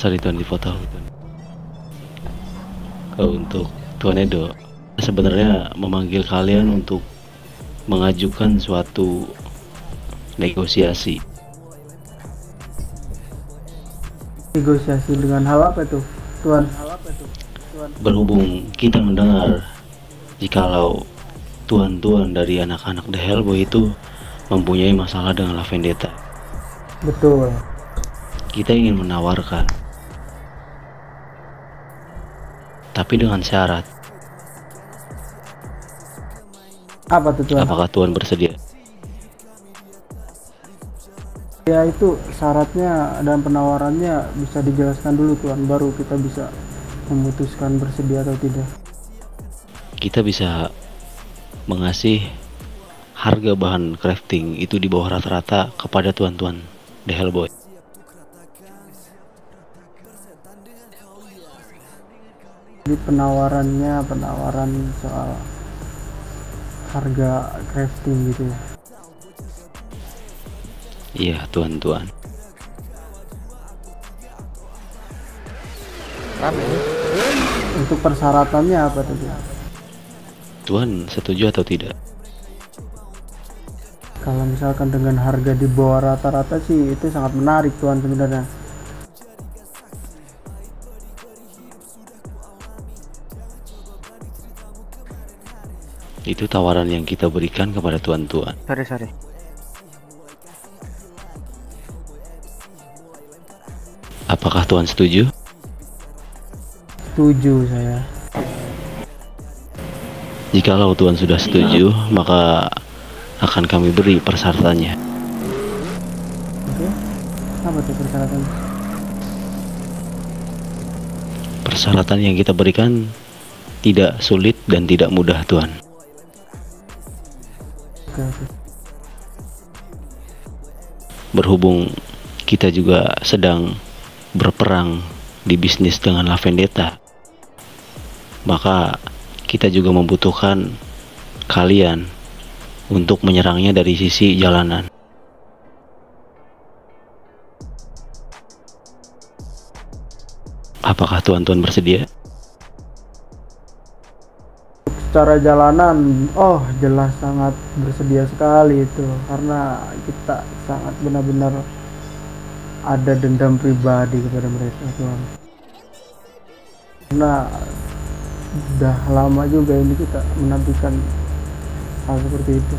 sorry Tuan dipotong. Untuk Tuan Edo, sebenarnya memanggil kalian untuk mengajukan suatu negosiasi. Negosiasi dengan hal apa tuh, Tuan? Berhubung kita mendengar jikalau tuan-tuan dari anak-anak The Hellboy itu mempunyai masalah dengan La Vendetta. Betul. Kita ingin menawarkan, tapi dengan syarat. Apa tuh, Tuan? Apakah Tuan bersedia? Ya itu syaratnya dan penawarannya bisa dijelaskan dulu, Tuan, baru kita bisa memutuskan bersedia atau tidak. Kita bisa mengasih harga bahan crafting itu di bawah rata-rata kepada tuan-tuan The Hellboy. Jadi penawaran soal harga crafting gitu ya. Iya tuan-tuan. Untuk persyaratannya apa tuh, Tuan? Tuan setuju atau tidak? Kalau misalkan dengan harga di bawah rata-rata sih itu sangat menarik, Tuan, sebenarnya. Itu tawaran yang kita berikan kepada tuan-tuan. Sorry. Apakah tuan setuju? Setuju saya. Jikalau tuan sudah setuju, maka akan kami beri persyaratannya. Oke. Apa tuh persyaratannya? Persyaratan yang kita berikan tidak sulit dan tidak mudah, tuan. Oke. Berhubung kita juga sedang berperang di bisnis dengan La Vendetta, maka kita juga membutuhkan kalian untuk menyerangnya dari sisi jalanan. Apakah tuan-tuan bersedia? Secara jalanan, jelas sangat bersedia sekali itu, karena kita sangat benar-benar ada dendam pribadi kepada mereka, Tuan. Karena udah lama juga ini kita menantikan hal seperti itu.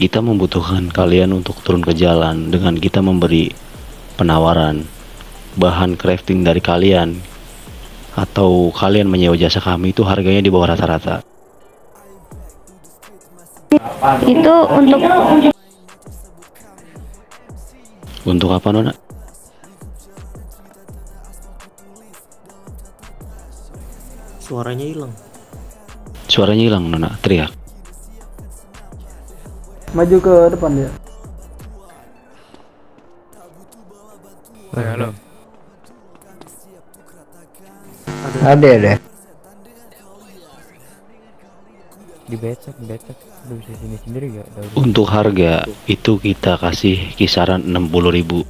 Kita membutuhkan kalian untuk turun ke jalan dengan kita memberi penawaran bahan crafting dari kalian, atau kalian menyewa jasa kami itu harganya di bawah rata-rata. Itu Untuk apa, Nona? Suaranya hilang. Suaranya hilang, Nona. Teriak. Maju ke depan ya. Halo. Ada. Di becek lu bisa sini sendiri gak? Untuk harga itu kita kasih kisaran 60.000.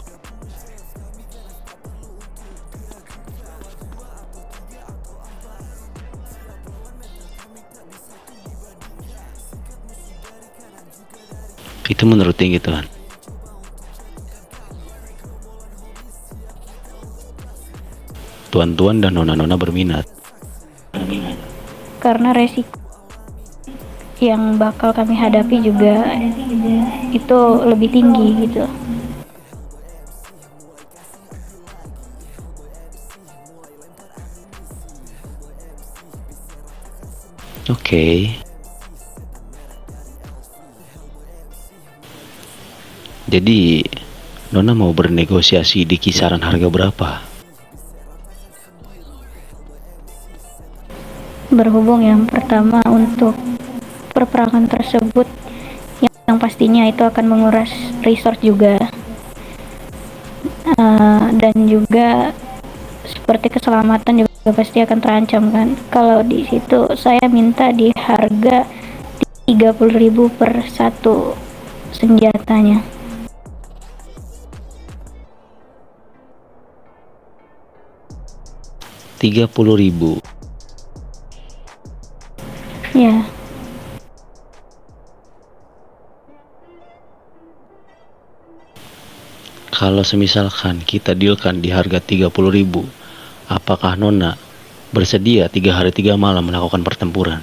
Itu menurut tinggi, Tuan. Tuan-tuan dan nona-nona berminat. karena resiko yang bakal kami hadapi juga itu lebih tinggi gitu. Oke. Jadi Nona mau bernegosiasi di kisaran harga berapa? Berhubung yang pertama untuk perperangan tersebut yang pastinya itu akan menguras resource juga. Dan juga seperti keselamatan juga pasti akan terancam kan. Kalau di situ saya minta di harga 30.000 per satu senjatanya. Rp30.000. Ya, Kalau semisalkan kita dealkan di harga 30.000, apakah Nona bersedia 3 hari 3 malam melakukan pertempuran?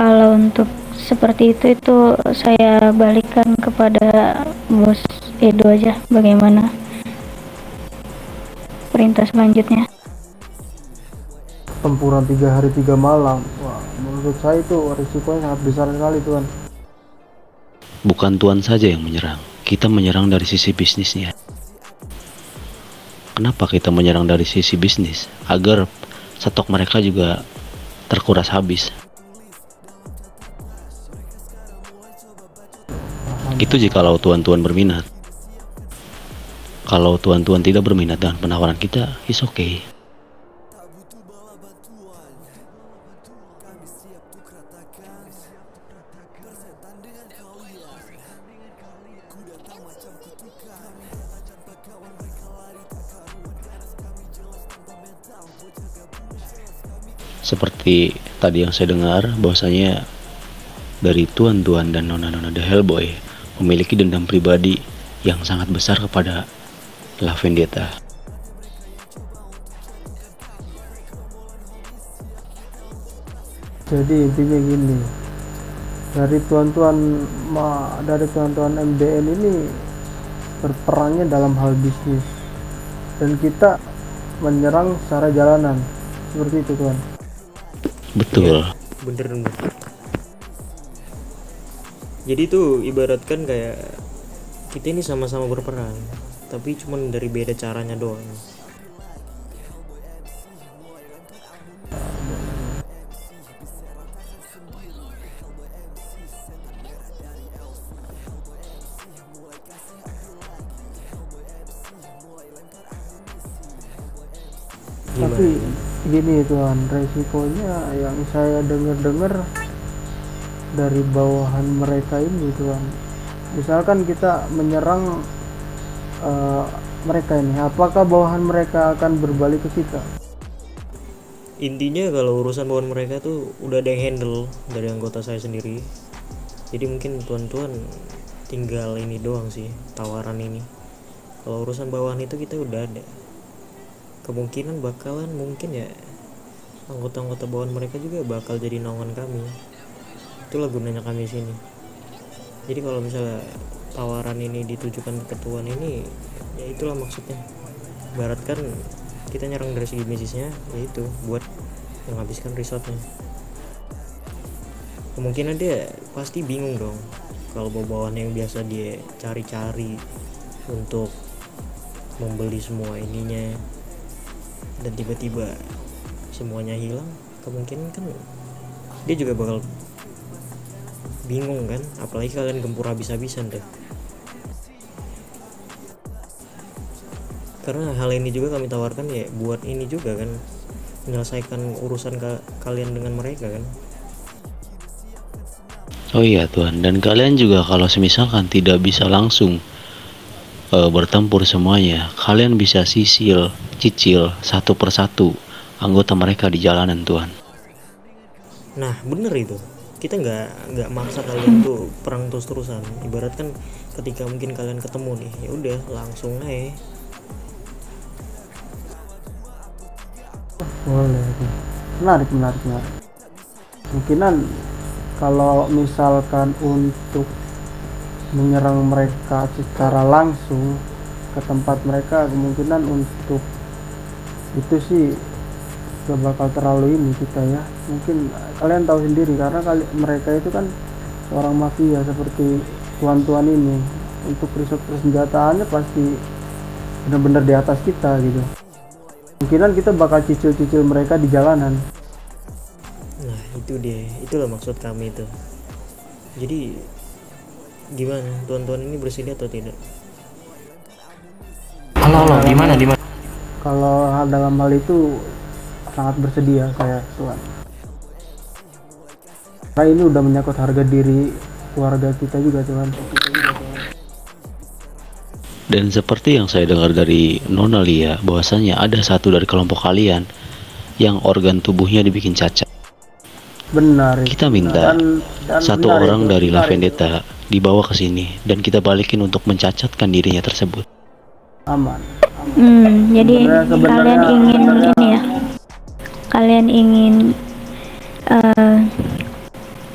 kalau untuk seperti itu saya balikan kepada bos Edo aja, bagaimana perintah selanjutnya. Tempuran 3 hari 3 malam, wah menurut saya itu risikonya sangat besar sekali tuan. Bukan Tuan saja yang menyerang, kita menyerang dari sisi bisnisnya. Kenapa kita menyerang dari sisi bisnis? Agar stok mereka juga terkuras habis. Itu jikalau tuan-tuan berminat. Kalau tuan-tuan tidak berminat dengan penawaran kita, is okay. Seperti tadi yang saya dengar, bahwasanya dari tuan-tuan dan nona-nona The Hellboy memiliki dendam pribadi yang sangat besar kepada La Vendetta. Jadi intinya gini, dari tuan-tuan MDN ini berperangnya dalam hal bisnis, dan kita menyerang secara jalanan, seperti itu tuan. Betul. Bener. Jadi tuh ibaratkan kayak kita ini sama-sama berperang, tapi cuman dari beda caranya doang. Tapi gini tuan, resikonya yang saya dengar dari bawahan mereka ini tuan, misalkan kita menyerang mereka ini, apakah bawahan mereka akan berbalik ke kita? Intinya kalau urusan bawahan mereka tuh udah ada yang handle dari anggota saya sendiri. Jadi mungkin tuan-tuan tinggal ini doang sih, tawaran ini. Kalau urusan bawahan itu kita udah ada. Kemungkinan bakalan mungkin ya anggota-anggota bawahan mereka juga bakal jadi naungan kami. Itulah gunanya kami sini. Jadi kalau misalnya tawaran ini ditujukan ke ketuaan ini, ya itulah maksudnya. Barat kan kita nyerang dari segi bisnisnya, yaitu buat menghabiskan resortnya. Kemungkinan dia pasti bingung dong kalau bawahan yang biasa dia cari-cari untuk membeli semua ininya, dan tiba-tiba semuanya hilang, kemungkinan kan dia juga bakal bingung kan, apalagi kalian gempur habis-habisan deh. Karena hal ini juga kami tawarkan ya buat ini juga kan, menyelesaikan urusan kalian dengan mereka kan. Oh iya Tuan, dan kalian juga kalau semisalkan tidak bisa langsung bertempur semuanya, kalian bisa cicil satu persatu anggota mereka di jalanan Tuan. Nah bener itu, kita nggak maksa kalian tuh perang terus-terusan. Ibarat kan ketika mungkin kalian ketemu nih, ya udah langsung aja. Boleh, menarik. Mungkinan kalau misalkan untuk menyerang mereka secara langsung ke tempat mereka, kemungkinan untuk itu sih gak bakal terlalu ini kita ya. Mungkin kalian tahu sendiri karena mereka itu kan seorang mafia seperti tuan-tuan ini. Untuk riset persenjataannya pasti benar-benar di atas kita gitu. Mungkinan kita bakal cicil-cicil mereka di jalanan. Nah itu dia, itulah maksud kami itu. Jadi gimana, tuan-tuan ini bersedia atau tidak? Halo, di mana? Kalau dalam hal itu sangat bersedia saya Tuhan. Karena ini udah menyangkut harga diri keluarga kita juga Tuhan. Dan seperti yang saya dengar dari Nona Lia, bahwasanya ada satu dari kelompok kalian yang organ tubuhnya dibikin cacat. Benar itu. Kita minta Dan satu benar orang itu, dari La benar itu. Vendetta dibawa ke sini dan kita balikin untuk mencacatkan dirinya tersebut. Aman. Jadi Sebenarnya- kalian ingin ini ya, kalian ingin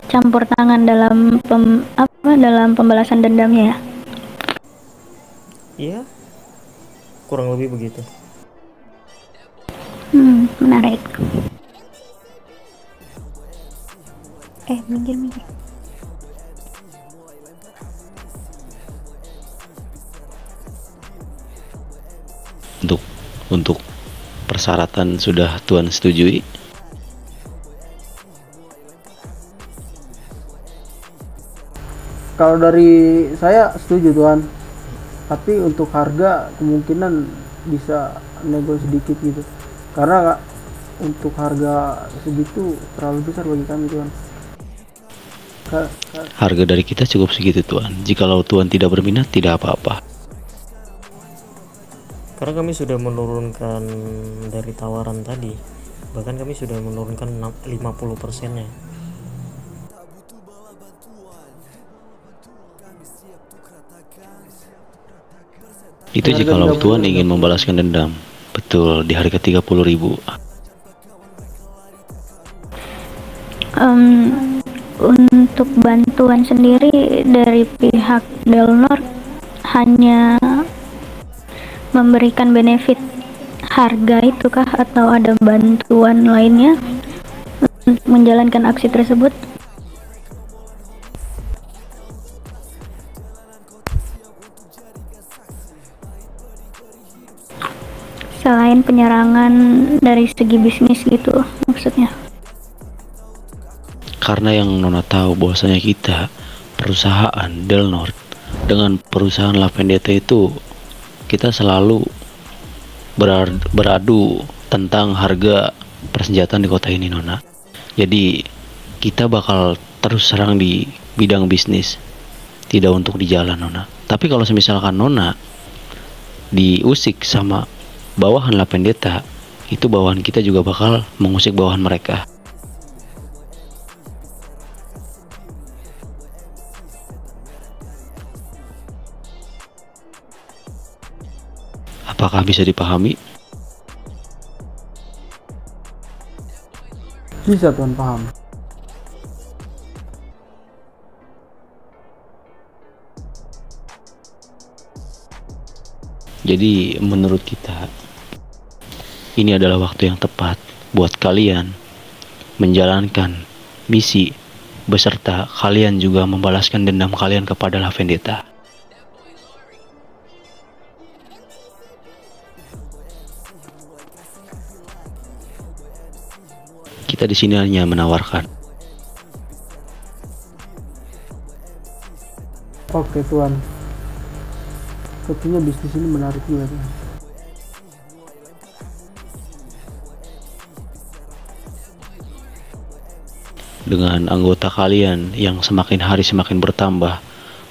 campur tangan dalam dalam pembalasan dendamnya ya. Iya, kurang lebih begitu. Menarik. Minggir. Untuk persyaratan sudah Tuan setujui. Kalau dari saya setuju Tuhan. Tapi untuk harga kemungkinan bisa nego sedikit gitu. Karena untuk harga segitu terlalu besar bagi kami Tuhan. Harga dari kita cukup segitu Tuan. Jikalau Tuan tidak berminat, tidak apa-apa. Karena kami sudah menurunkan dari tawaran tadi, bahkan kami sudah menurunkan 50%-nya. Itu Harga jikalau 30.000. Tuan ingin membalaskan dendam. Betul, di harga 30.000. Untuk bantuan sendiri dari pihak Delnor hanya memberikan benefit harga itu kah atau ada bantuan lainnya untuk menjalankan aksi tersebut? Selain penyerangan dari segi bisnis gitu maksudnya. Karena yang Nona tahu bahwasanya kita perusahaan Del North dengan perusahaan La Vendetta itu kita selalu beradu tentang harga persenjataan di kota ini Nona. Jadi kita bakal terus serang di bidang bisnis, tidak untuk di jalan Nona. Tapi kalau misalkan Nona diusik sama bawahan La Vendetta, itu bawahan kita juga bakal mengusik bawahan mereka. Apakah bisa dipahami? Bisa Tuhan, paham. Jadi menurut kita ini adalah waktu yang tepat buat kalian menjalankan misi beserta kalian juga membalaskan dendam kalian kepada La Vendetta. Kita di sini hanya menawarkan. Oke Tuhan. Sepertinya bisnis ini menarik juga Tuhan. Dengan anggota kalian yang semakin hari semakin bertambah,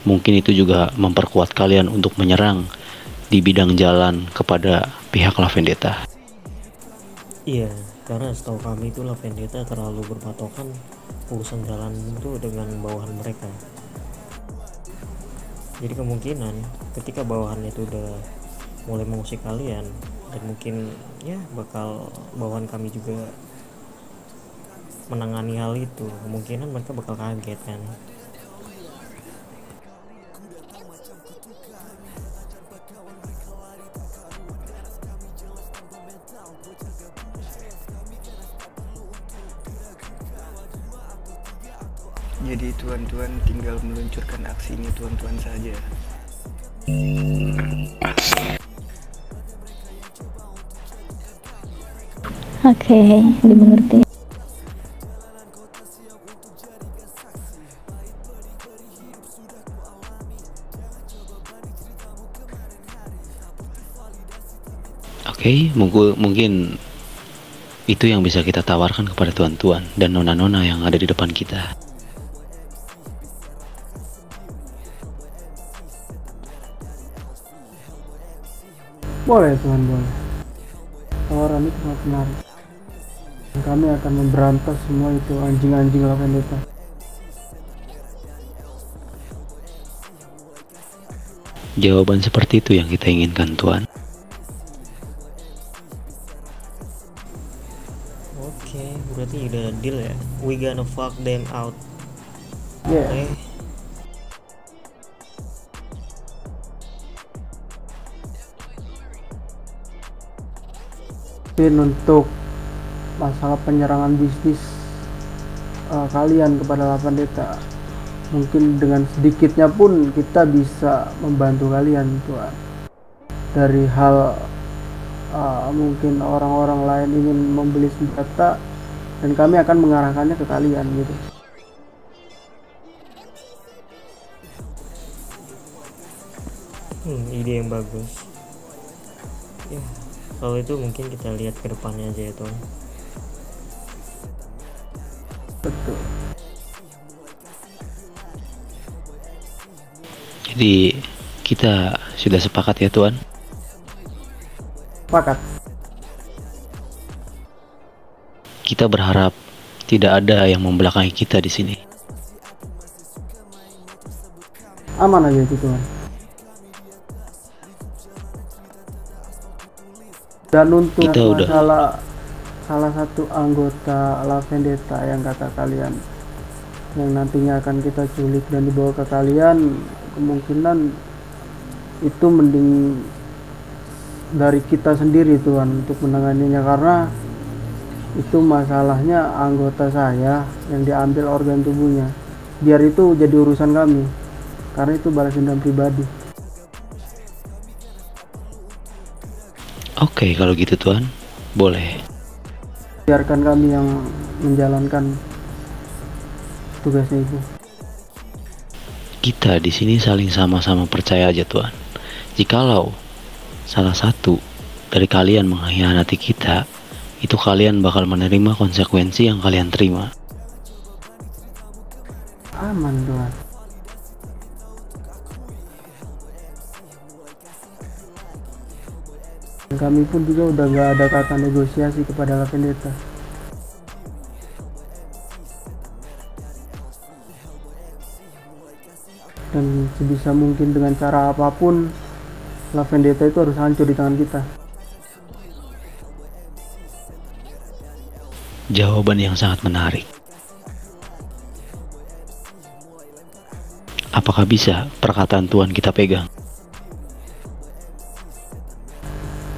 mungkin itu juga memperkuat kalian untuk menyerang di bidang jalan kepada pihak La Vendetta. Iya, karena setahu kami itu La Vendetta terlalu berpatokan urusan jalan itu dengan bawahan mereka. Jadi kemungkinan ketika bawahannya itu udah mulai mengusik kalian, dan mungkin ya bakal bawahan kami juga menangani hal itu, kemungkinan mereka bakal kaget kan. Jadi tuan-tuan tinggal meluncurkan aksi ini tuan-tuan saja. Oke, dimengerti. Oke, mungkin Itu yang bisa kita tawarkan kepada tuan-tuan dan nona-nona yang ada di depan kita. Boleh Tuhan, boleh. Tawaran itu sangat menarik. Dan kami akan memberantas semua itu anjing-anjing La Vendetta. Jawaban seperti itu yang kita inginkan, Tuan. Oke, berarti udah deal ya. We gonna fuck them out. Ya, Oke. mungkin untuk masalah penyerangan bisnis kalian kepada La Vendetta, mungkin dengan sedikitnya pun kita bisa membantu kalian Tuhan. Dari hal mungkin orang-orang lain ingin membeli senjata dan kami akan mengarahkannya ke kalian gitu. Ide yang bagus. Ya, kalau itu mungkin kita lihat ke depannya aja ya Tuan. Betul. Jadi kita sudah sepakat ya, Tuan. Sepakat. Kita berharap tidak ada yang membelakangi kita di sini. Aman aja itu Tuhan. Dan untuk Kita udah- masalah salah satu anggota La Vendetta yang kata kalian yang nantinya akan kita culik dan dibawa ke kalian, kemungkinan itu mending dari kita sendiri Tuhan untuk menanganinya, karena itu masalahnya anggota saya yang diambil organ tubuhnya. Biar itu jadi urusan kami, karena itu balas dendam pribadi. Oke, kalau gitu, Tuan. Boleh. Biarkan kami yang menjalankan tugasnya itu. Kita di sini saling sama-sama percaya aja, Tuan. Jikalau salah satu dari kalian mengkhianati kita, itu kalian bakal menerima konsekuensi yang kalian terima. Aman Tuhan. Dan kami pun juga udah gak ada kata negosiasi kepada La Vendetta. Dan sebisa mungkin dengan cara apapun La Vendetta itu harus hancur di tangan kita. Jawaban yang sangat menarik. Apakah bisa perkataan Tuan kita pegang?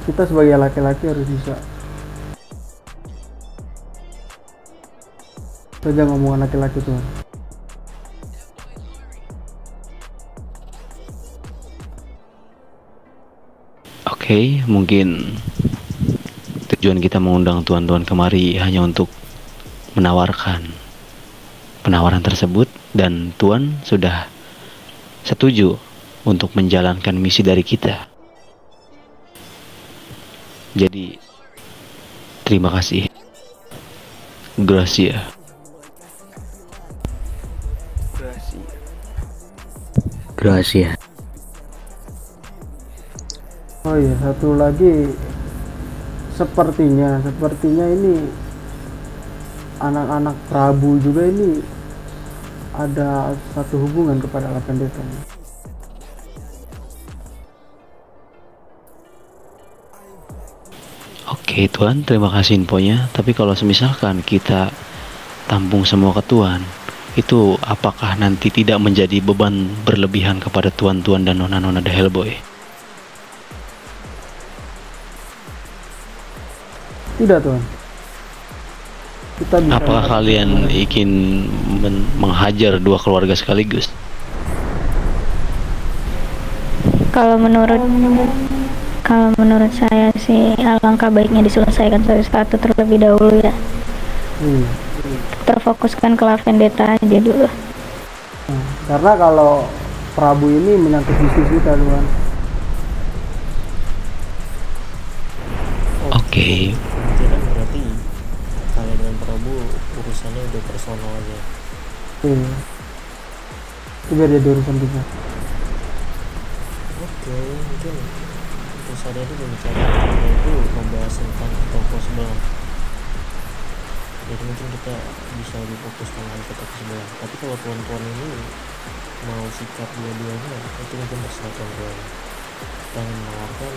Kita sebagai laki-laki harus bisa. Saja ngomongan laki-laki Tuhan. Oke, mungkin tujuan kita mengundang tuan-tuan kemari hanya untuk menawarkan penawaran tersebut, dan Tuan sudah setuju untuk menjalankan misi dari kita. Jadi, terima kasih. Gracia. Gracia. Gracia. Oh iya, satu lagi, sepertinya ini anak-anak Prabu juga ini ada satu hubungan kepada La Vendetta. Oke, Tuan, terima kasih infonya. Tapi kalau semisalkan kita tampung semua ke Tuan, itu apakah nanti tidak menjadi beban berlebihan kepada tuan-tuan dan nona-nona The Hellboy? Tidak Tuhan. Kita bisa. Apakah kalian ingin menghajar dua keluarga sekaligus? Kalau menurut saya sih alangkah baiknya diselesaikan satu-satu terlebih dahulu ya. Terfokuskan ke La Vendetta aja dulu. Karena kalau Prabu ini menyangkut bisnis kita Tuhan. Oke. Itu kan berarti urusannya udah personal aja. Iya. Itu biar jadi urusan kita. Oke, mungkin terus ada ini pembicaraan kita itu membahas tentang toko sebelah. Jadi mungkin kita bisa lebih fokus dengan ke toko sebelah. Tapi kalau tuan-tuan ini mau sikat dua-duanya, itu mungkin terserah tuan-tuan. Kita ingin menawarkan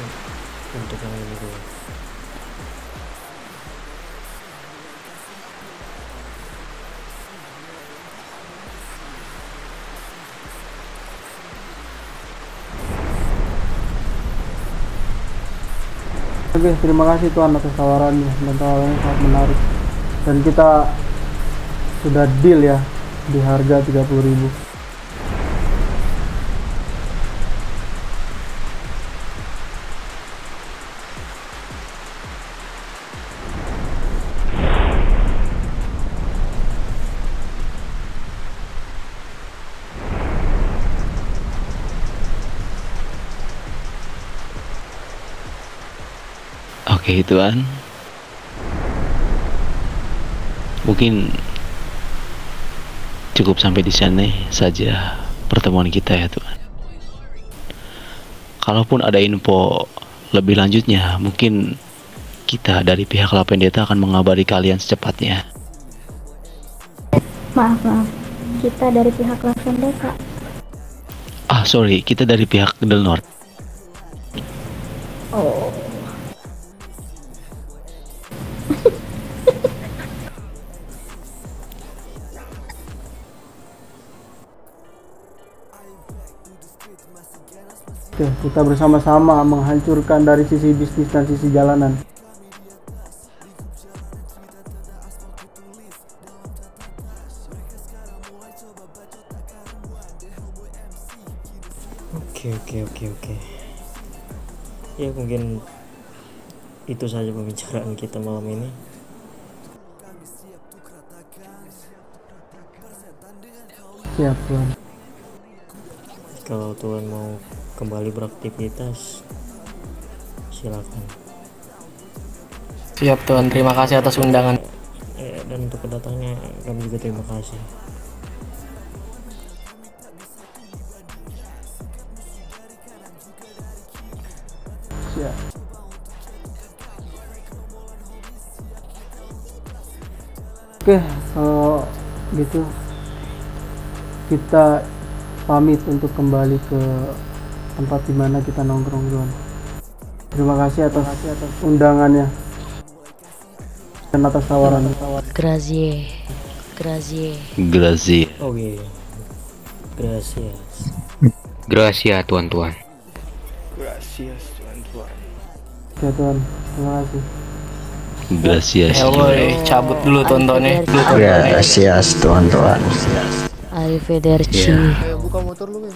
untuk yang ini dulu. Oke, terima kasih Tuan atas tawarannya, dan tawarannya sangat menarik. Dan kita sudah deal ya di harga 30.000. Oke, Tuan. Mungkin cukup sampai di sana saja pertemuan kita ya, Tuan. Kalaupun ada info lebih lanjutnya, mungkin kita dari pihak Lapendeta akan mengabari kalian secepatnya. Maaf, kita dari pihak Lapendeta. Sorry, kita dari pihak Del North. Oh, Oke, kita bersama-sama menghancurkan dari sisi bisnis dan sisi jalanan. Oke. Ya mungkin itu saja pembicaraan kita malam ini. Siap, Tuan. Kalau Tuan mau kembali beraktivitas, silakan. Siap Tuan, terima kasih atas undangan. Dan untuk kedatangannya kami juga terima kasih. Siap. Oke, kalau gitu kita pamit untuk kembali ke tempat dimana kita nongkrong, Tuan. Terima kasih atas undangannya dan atas tawaran. Grazie. Oke. Gracias. Gracias tuan-tuan. Gracias tuan-tuan. Ya, Tuan. Terima kasih. Gracias. Cabut dulu tontonnya. Gracias, tuan-tuan. Arrivederci. Yeah. Ayo buka motor lu,